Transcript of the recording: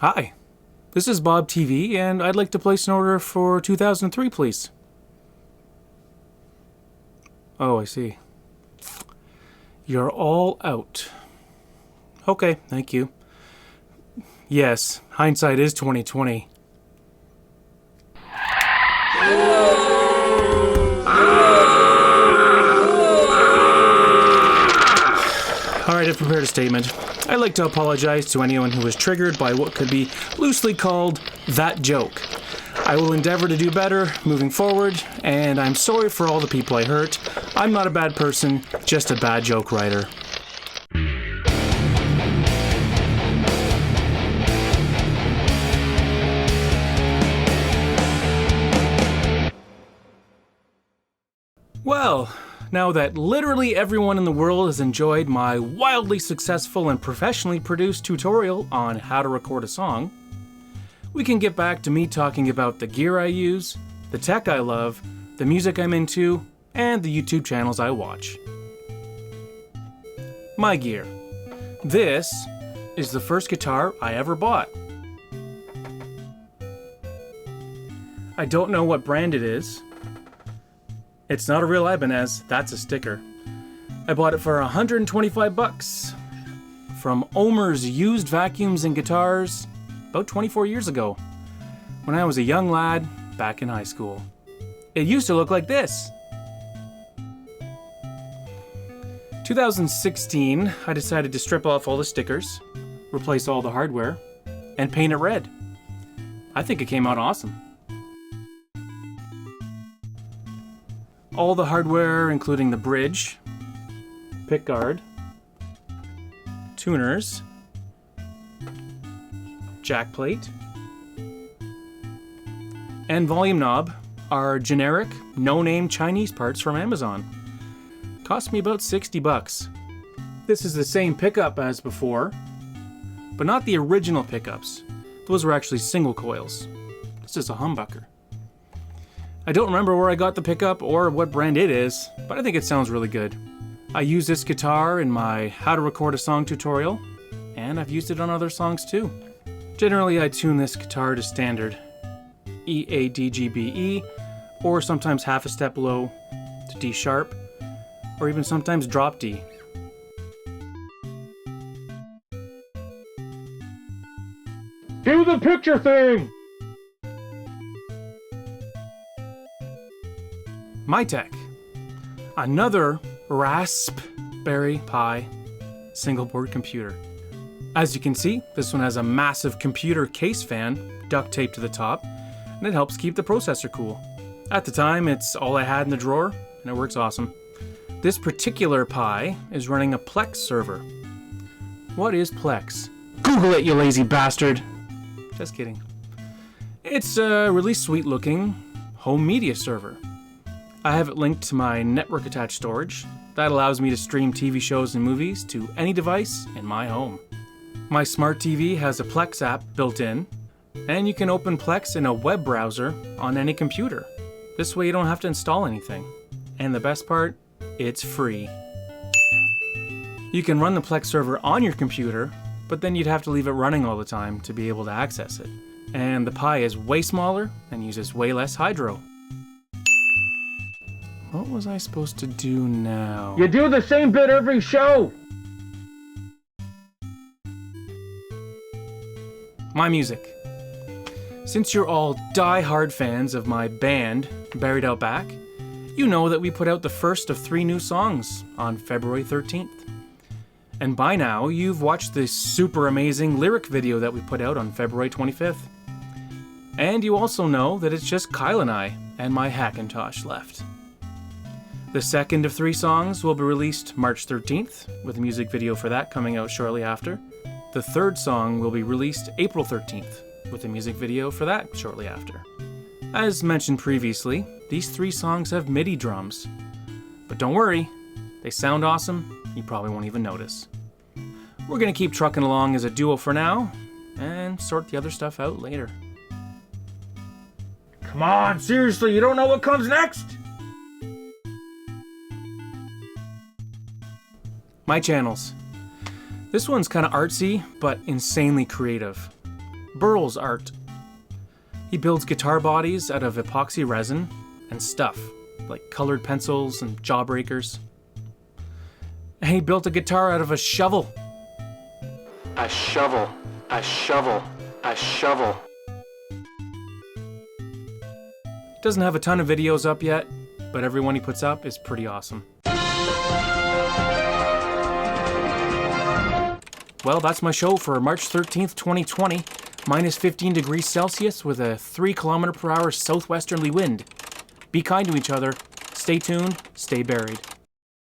Hi, this is BoBTV, and I'd like to place an order for 2003, please. Oh, I see. You're all out. Okay, thank you. Yes, hindsight is 2020. Alright, I've prepared a statement. I'd like to apologize to anyone who was triggered by what could be loosely called that joke. I will endeavor to do better moving forward, and I'm sorry for all the people I hurt. I'm not a bad person, just a bad joke writer. Well, now that literally everyone in the world has enjoyed my wildly successful and professionally produced tutorial on how to record a song, we can get back to me talking about the gear I use, the tech I love, the music I'm into, and the YouTube channels I watch. My gear. This is the first guitar I ever bought. I don't know what brand it is. It's not a real Ibanez, that's a sticker. I bought it for $125 from Omer's Used Vacuums and Guitars about 24 years ago, when I was a young lad back in high school. It used to look like this. 2016, I decided to strip off all the stickers, replace all the hardware, and paint it red. I think it came out awesome. All the hardware, including the bridge, pickguard, tuners, jack plate, and volume knob, are generic, no-name Chinese parts from Amazon. Cost me about $60. This is the same pickup as before, but not the original pickups. Those were actually single coils. This is a humbucker. I don't remember where I got the pickup or what brand it is, but I think it sounds really good. I use this guitar in my how to record a song tutorial, and I've used it on other songs too. Generally, I tune this guitar to standard, E, A, D, G, B, E, or sometimes half a step low to D sharp, or even sometimes drop D. Do the picture thing! My tech. Another Raspberry Pi single board computer. As you can see, this one has a massive computer case fan duct taped to the top, and it helps keep the processor cool. At the time, it's all I had in the drawer, and it works awesome. This particular Pi is running a Plex server. What is Plex? Google it, you lazy bastard! Just kidding. It's a really sweet looking home media server. I have it linked to my network attached storage. That allows me to stream TV shows and movies to any device in my home. My smart TV has a Plex app built in, and you can open Plex in a web browser on any computer. This way you don't have to install anything. And the best part, it's free. You can run the Plex server on your computer, but then you'd have to leave it running all the time to be able to access it. And the Pi is way smaller and uses way less hydro. What was I supposed to do now? You do the same bit every show! My music. Since you're all die-hard fans of my band, Buried Out Back, you know that we put out the first of 3 new songs on February 13th. And by now, you've watched this super amazing lyric video that we put out on February 25th. And you also know that it's just Kyle and I and my Hackintosh left. The second of 3 songs will be released March 13th, with a music video for that coming out shortly after. The third song will be released April 13th, with a music video for that shortly after. As mentioned previously, these 3 songs have MIDI drums. But don't worry, they sound awesome, you probably won't even notice. We're gonna keep trucking along as a duo for now, and sort the other stuff out later. Come on, seriously, you don't know what comes next? My channels. This one's kinda artsy, but insanely creative. Burls Art. He builds guitar bodies out of epoxy resin and stuff, like colored pencils and jawbreakers. And he built a guitar out of a shovel. A shovel, a shovel, a shovel. Doesn't have a ton of videos up yet, but every one he puts up is pretty awesome. Well, that's my show for March 13th, 2020. Minus 15 degrees Celsius with a 3 km/h southwesterly wind. Be kind to each other. Stay tuned, stay buried.